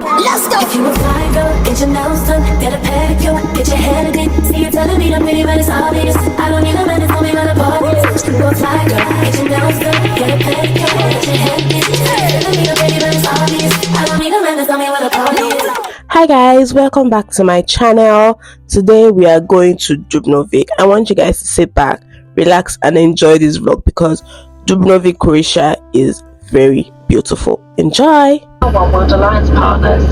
Let's go. If you a fly girl, get your nails done, get a pedicure, get your hair done. See you telling me I'm pretty, but it's obvious. I don't need a man to tell me where the party is. You a fly girl, get your nails done, get a pedicure, get your hair done. See you telling me I'm pretty, but it's obvious. I don't need a man to tell me where the party is. Hi guys, welcome back to my channel. Today we are going to Dubrovnik. I want you guys to sit back, relax and enjoy this vlog because Dubrovnik Croatia is very beautiful. Enjoy! One World Alliance partners.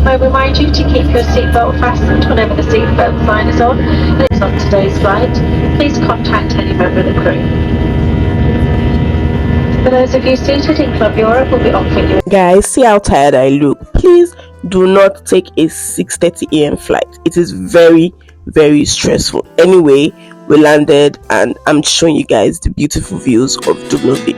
I remind you to keep your seatbelt fastened whenever the seatbelt sign is on. And it's on today's flight. Please contact any member of the crew. For those of you seated in Club Europe, we'll be offering you. Guys, see how tired I look. Please do not take a 6:30 a.m. flight. It is very stressful. Anyway, we landed and I'm showing you guys the beautiful views of Dubrovnik.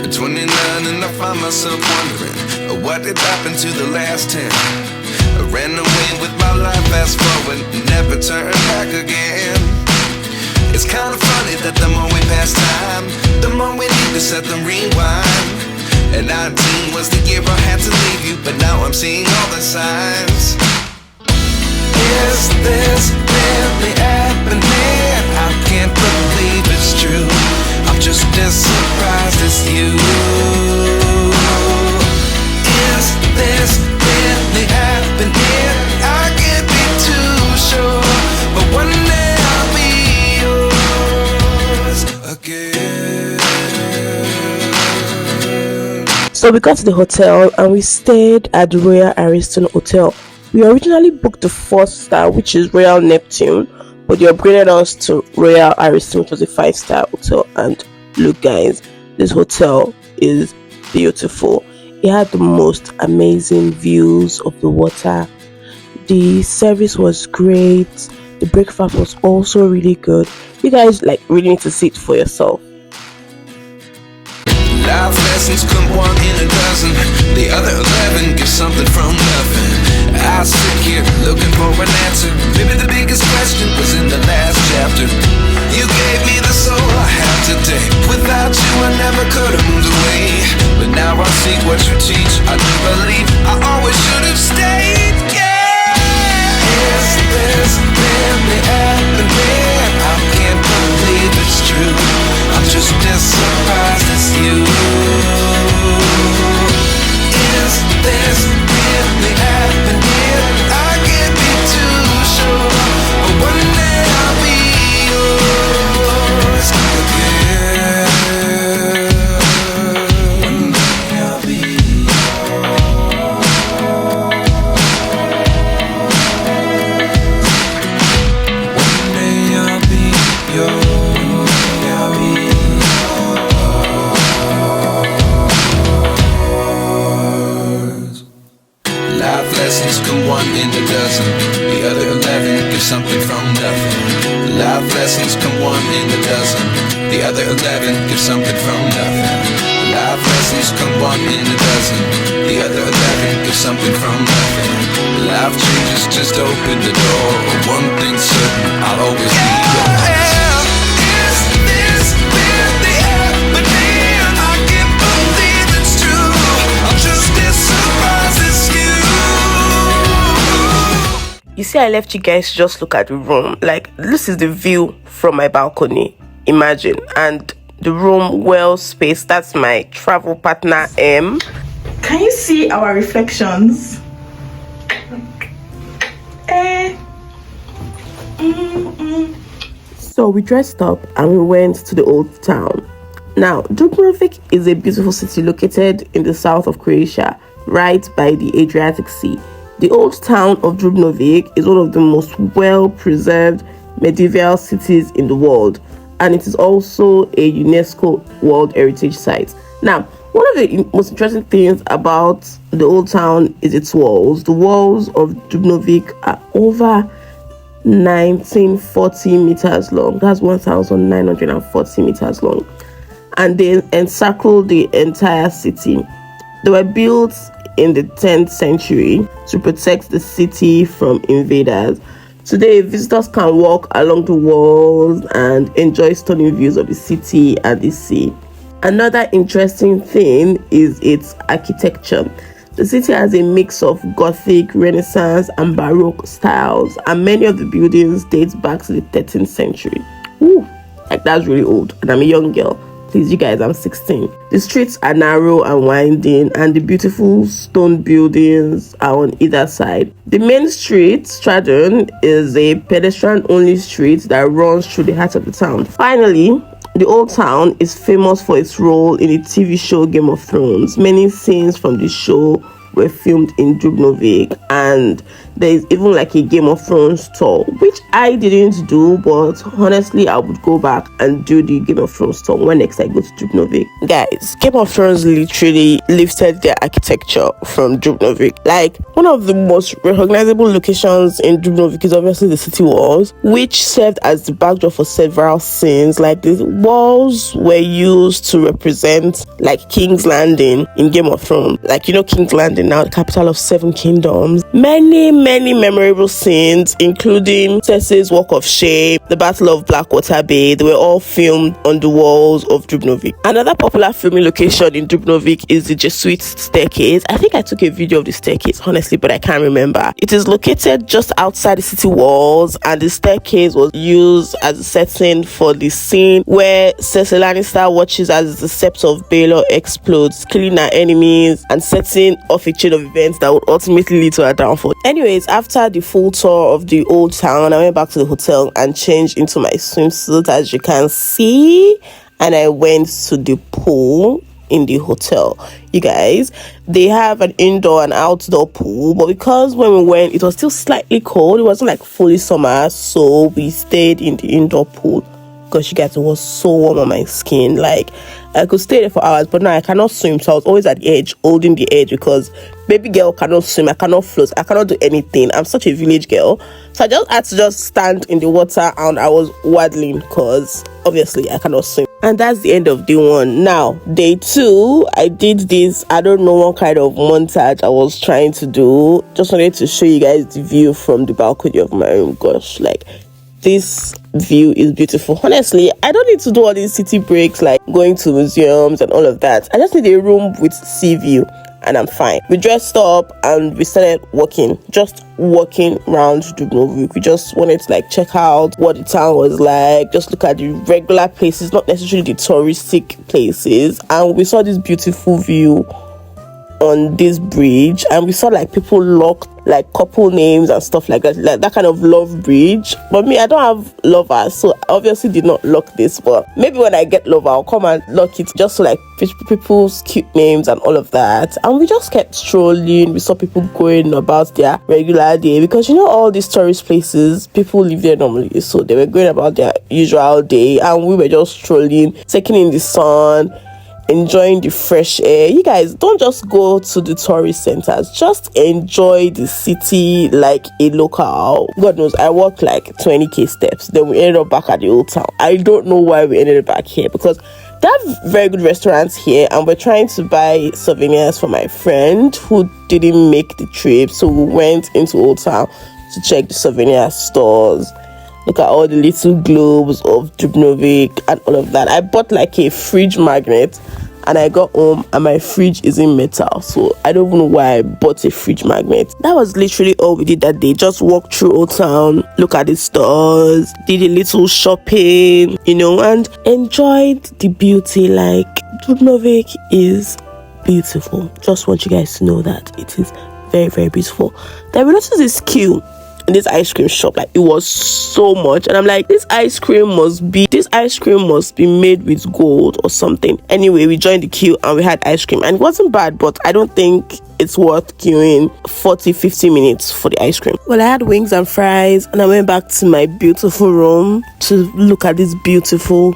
At 29 and I find myself wondering what did happen to the last 10. I ran away with my life, fast forward, never turn back again. It's kind of funny that the more we pass time, the more we need to set them rewind. And 19 was the year I had to leave you, but now I'm seeing all the signs. Is this really happening? I can't believe it's true. I'm just as surprised as you. Is this really happening? I can't be too sure, but one day I'll be yours again. So we got to the hotel and we stayed at the Royal Ariston Hotel. We originally booked the 4-star, which is Royal Neptune, but they upgraded us to Royal Ariston, which was a 5-star hotel. And look guys, this hotel is beautiful. It had the most amazing views of the water. The service was great. The breakfast was also really good. You guys really need to see it for yourself. Life lessons come one in a dozen. The other 11 give something from nothing. I sit here looking for an answer. Maybe the biggest question was in the last chapter. You gave me the soul I have today. Without you I never could have moved away. But now I see what you teach. I do believe I always should have stayed. Yeah. Is this really happening? I can't believe it's true. I'm just as surprised as you. Is this really happening? I can't be too sure, but one day I'll be yours again. One day I'll be yours. One day I'll be yours. I'll be yours. Life lessons come one in a dozen. The other 11 give something from nothing. Life lessons come one in a dozen. The other 11 give something from nothing. Life lessons come one in a dozen. The other 11 give something from nothing. Life changes, just open the door. One thing's certain, I'll always be yours. Is this really happening? I can't believe it's true. I'm just as surprised as you. You see, I left you guys to just look at the room. This is the view from my balcony. Imagine. And the room well spaced. That's my travel partner M. Can you see our reflections? So we dressed up and we went to the old town. Now, Dubrovnik is a beautiful city located in the south of Croatia, right by the Adriatic Sea. The old town of Dubrovnik is one of the most well-preserved medieval cities in the world, and it is also a UNESCO World Heritage Site. Now, one of the most interesting things about the old town is its walls. The walls of Dubrovnik are over 1940 meters long. That's 1,940 meters long. And they encircle the entire city. They were built in the 10th century to protect the city from invaders. Today, visitors can walk along the walls and enjoy stunning views of the city and the sea. Another interesting thing is its architecture. The city has a mix of Gothic, Renaissance, and Baroque styles, and many of the buildings date back to the 13th century. Ooh, like that's really old, and I'm a young girl. Please, you guys, I'm 16. The streets are narrow and winding, and the beautiful stone buildings are on either side. The main street, Stradon, is a pedestrian-only street that runs through the heart of the town. Finally, the old town is famous for its role in the TV show Game of Thrones. Many scenes from the show were filmed in Dubrovnik, and there is even like a Game of Thrones tour, which I didn't do, but honestly I would go back and do the Game of Thrones tour when next I go to Dubrovnik. Guys, Game of Thrones literally lifted their architecture from Dubrovnik. Like, one of the most recognizable locations in Dubrovnik is obviously the city walls, which served as the backdrop for several scenes. Like, the walls were used to represent like King's Landing in Game of Thrones. Like, you know, King's Landing, now the capital of 7 kingdoms. Many memorable scenes, including Cersei's Walk of Shame, the Battle of Blackwater Bay, they were all filmed on the walls of Dubrovnik. Another popular filming location in Dubrovnik is the Jesuit staircase. I think I took a video of the staircase, honestly, but I can't remember. It is located just outside the city walls, and the staircase was used as a setting for the scene where Cersei Lannister watches as the scepter of Baelor explodes, killing her enemies and setting off a chain of events that would ultimately lead to her downfall. Anyways, after the full tour of the old town, I went back to the hotel and changed into my swimsuit, as you can see, and I went to the pool in the hotel. You guys, they have an indoor and outdoor pool, but because when we went it was still slightly cold, it wasn't like fully summer, so we stayed in the indoor pool. Because you guys, it was so warm on my skin. Like, I could stay there for hours, but now I cannot swim, so I was always at the edge, holding the edge, because baby girl cannot swim, I cannot float, I cannot do anything. I'm such a village girl, so I just had to just stand in the water and I was waddling, because obviously I cannot swim. And that's the end of day 1. Now, day 2, I did this, I don't know what kind of montage I was trying to do. Just wanted to show you guys the view from the balcony of my room. Gosh, like, this view is beautiful. Honestly, I don't need to do all these city breaks like going to museums and all of that. I just need a room with sea view and I'm fine. We dressed up and we started walking around Dubrovnik. We just wanted to like check out what the town was like, just look at the regular places, not necessarily the touristic places. And we saw this beautiful view on this bridge, and we saw like people locked like couple names and stuff like that kind of love bridge. But me, I don't have lovers, so I obviously did not lock this, but maybe when I get lover I'll come and lock it, just to like people's cute names and all of that. And we just kept strolling. We saw people going about their regular day, because you know all these tourist places, people live there normally, so they were going about their usual day, and we were just strolling, taking in the sun, enjoying the fresh air. You guys, don't just go to the tourist centers, just enjoy the city like a local. God knows, I walked like 20k steps, then we ended up back at the old town. I don't know why we ended up back here, because they have very good restaurants here, and we're trying to buy souvenirs for my friend who didn't make the trip, so we went into old town to check the souvenir stores, look at all the little globes of Dubrovnik and all of that. I bought like a fridge magnet, and I got home and my fridge is in metal, so I don't even know why I bought a fridge magnet. That was literally all we did that day. Just walked through old town, look at the stores, did a little shopping, you know, and enjoyed the beauty. Like, Dubrovnik is beautiful. Just want you guys to know that it is very, very beautiful. Then we noticed this queue in this ice cream shop. Like, it was so much, and I'm like, this ice cream must be made with gold or something. Anyway, we joined the queue and we had ice cream, and it wasn't bad, but I don't think it's worth queuing 40-50 minutes for the ice cream. Well, I had wings and fries, and I went back to my beautiful room to look at this beautiful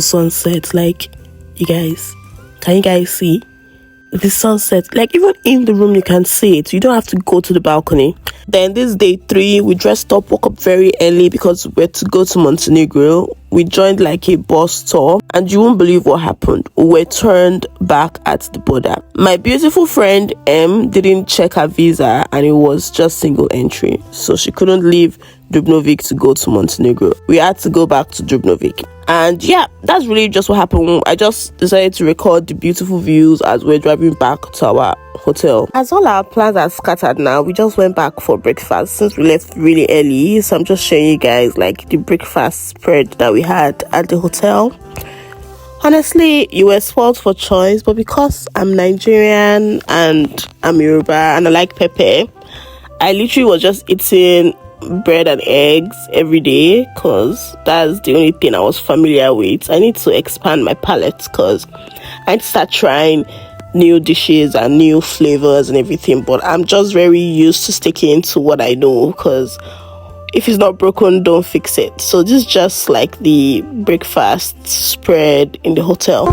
sunset. Like, you guys, can you guys see the sunset? Like, even in the room you can see it, you don't have to go to the balcony. Then this day 3, we dressed up, woke up very early because we had to go to Montenegro. we joined like a bus tour, and you won't believe what happened. We were turned back at the border. My beautiful friend M didn't check her visa, and it was just single entry, so she couldn't leave Dubrovnik to go to Montenegro. We had to go back to Dubrovnik. And yeah, that's really just what happened. I just decided to record the beautiful views as we're driving back to our hotel. As all our plans are scattered now, we just went back for breakfast since we left really early. So I'm just showing you guys like the breakfast spread that we had at the hotel. Honestly, you were spoiled for choice, but because I'm Nigerian and I'm Yoruba and I like pepper, I literally was just eating bread and eggs every day because that's the only thing I was familiar with. I need to expand my palate because I need to start trying new dishes and new flavors and everything, but I'm just very used to sticking to what I know because if it's not broken, don't fix it. So this is just like the breakfast spread in the hotel.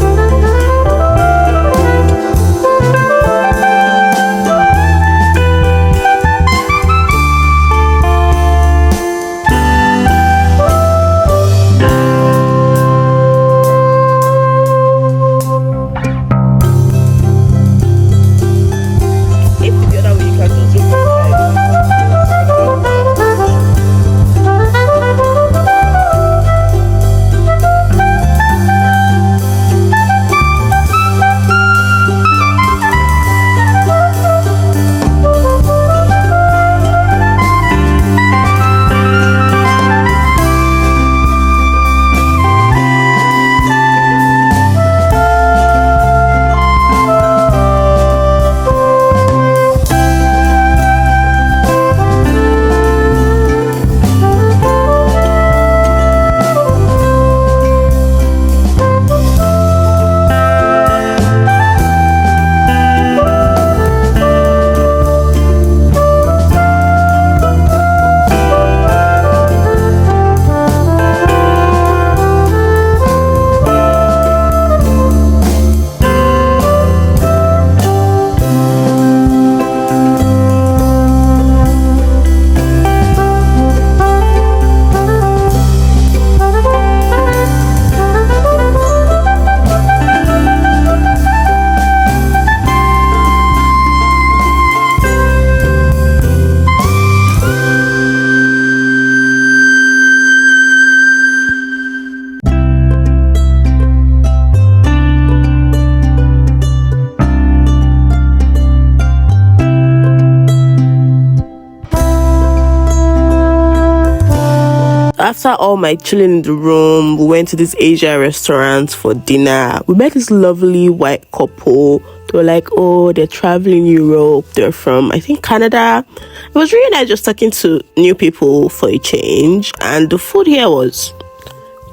After all my chilling in the room, we went to this Asia restaurant for dinner. We met this lovely white couple. They were like, oh, they're traveling Europe. They're from, I think, Canada. It was really nice just talking to new people for a change. And the food here was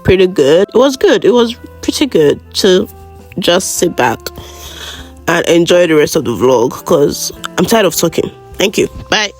pretty good. It was good. It was pretty good to just sit back and enjoy the rest of the vlog because I'm tired of talking. Thank you. Bye.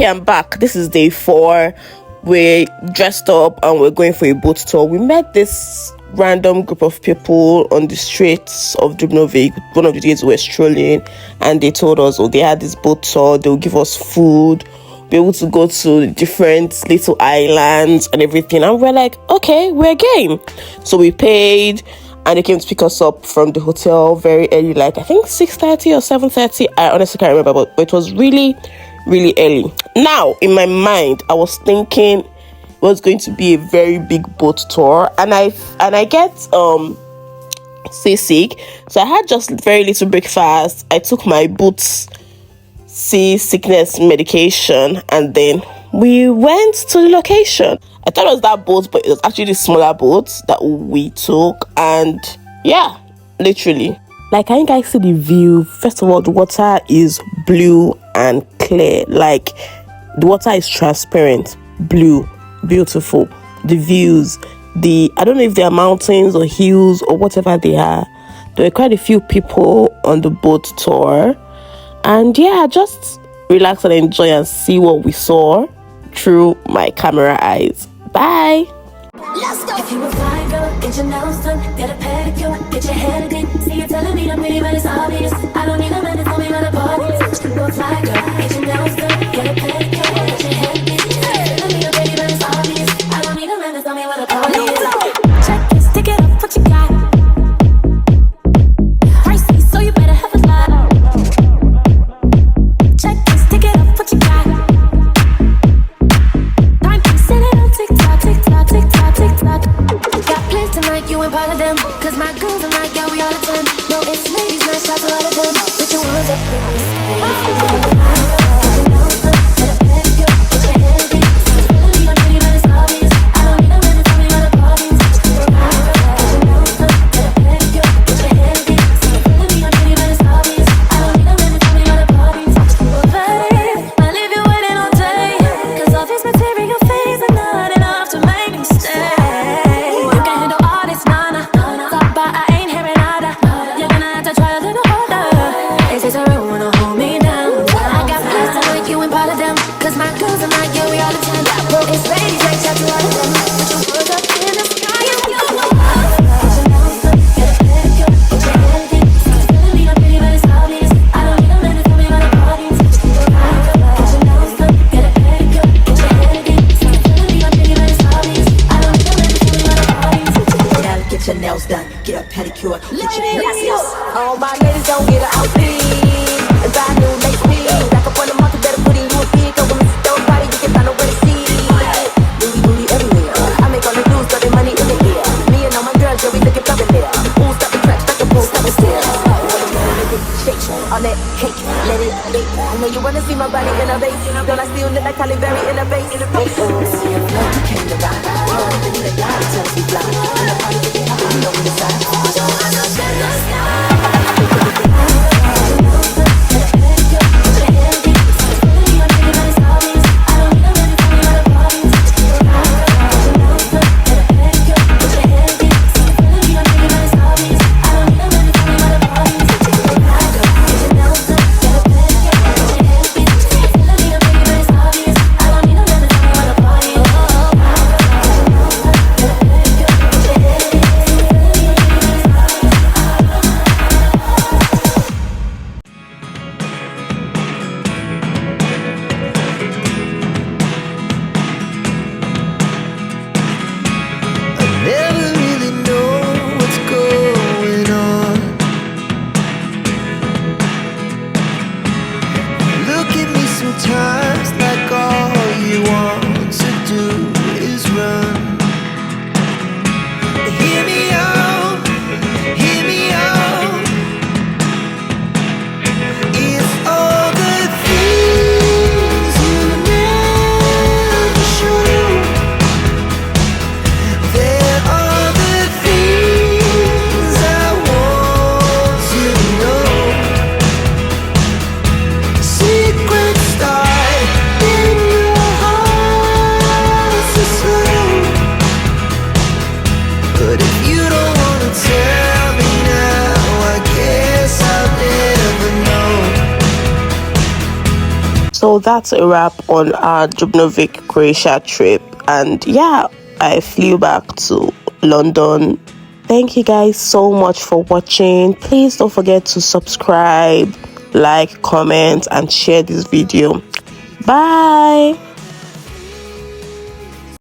okay, I'm back. This is day 4. We're dressed up and we're going for a boat tour. We met this random group of people on the streets of Dubrovnik. One of the days we were strolling, and they told us, they had this boat tour. They'll give us food, be able to go to different little islands and everything. And we're like, okay, we're game. So we paid, and they came to pick us up from the hotel very early, like I think 6:30 or 7:30. I honestly can't remember, but it was really, really early. Now, in my mind, I was thinking it was going to be a very big boat tour, and I get seasick, so I had just very little breakfast. I took my boots seasickness medication, and then we went to the location. I thought it was that boat, but it was actually the smaller boat that we took. And yeah, literally, like, can you guys see the view? First of all, the water is blue and clear. Like, the water is transparent, blue, beautiful. The views, I don't know if they are mountains or hills or whatever they are. There were quite a few people on the boat tour. And yeah, just relax and enjoy and see what we saw through my camera eyes. Bye. Let's go. If you a fly girl, get your nails done, get a pedicure, get your hair did. See you telling me I'm pretty, but it's obvious. I don't need a man to tell me where the party is. You a fly girl, get your nails done, get a pedicure, get your hair did. See you telling me I'm pretty, but it's obvious. I don't need a man to tell me where the party is. Check this, stick it up, what you got? Pricey, so you better have a lot. Check this, stick it up, what you got? Time to send it on TikTok, TikTok, TikTok, TikTok. Got plans tonight, you ain't part of them. Cause my girls are like, yeah, we all attend. No, it's ladies, night shots, a lot of them. Put your hands up in the sky. Nails done, get a pedicure, get your hair. All my ladies don't get an outfit. And buy new lace feet. Back up on the market, better put in you a fee. Cause when it's don't body, you can find nowhere to see. Booty, booty everywhere. I make all the dudes throw their money in the air. Me and all my girls, yeah, we looking up in there. Who's stop the tracks, like a pole, stop the stairs. Shake on that cake, let it bake. I know you wanna see my body in a vase. Don't I still look like Halle Berry in a vase? See if love came to ride. Don't believe that God tells me fly. In the party, you know we decide. So that's a wrap on our Dubrovnik Croatia trip. And yeah, I flew back to London. Thank you guys so much for watching. Please don't forget to subscribe, like, comment, and share this video. Bye.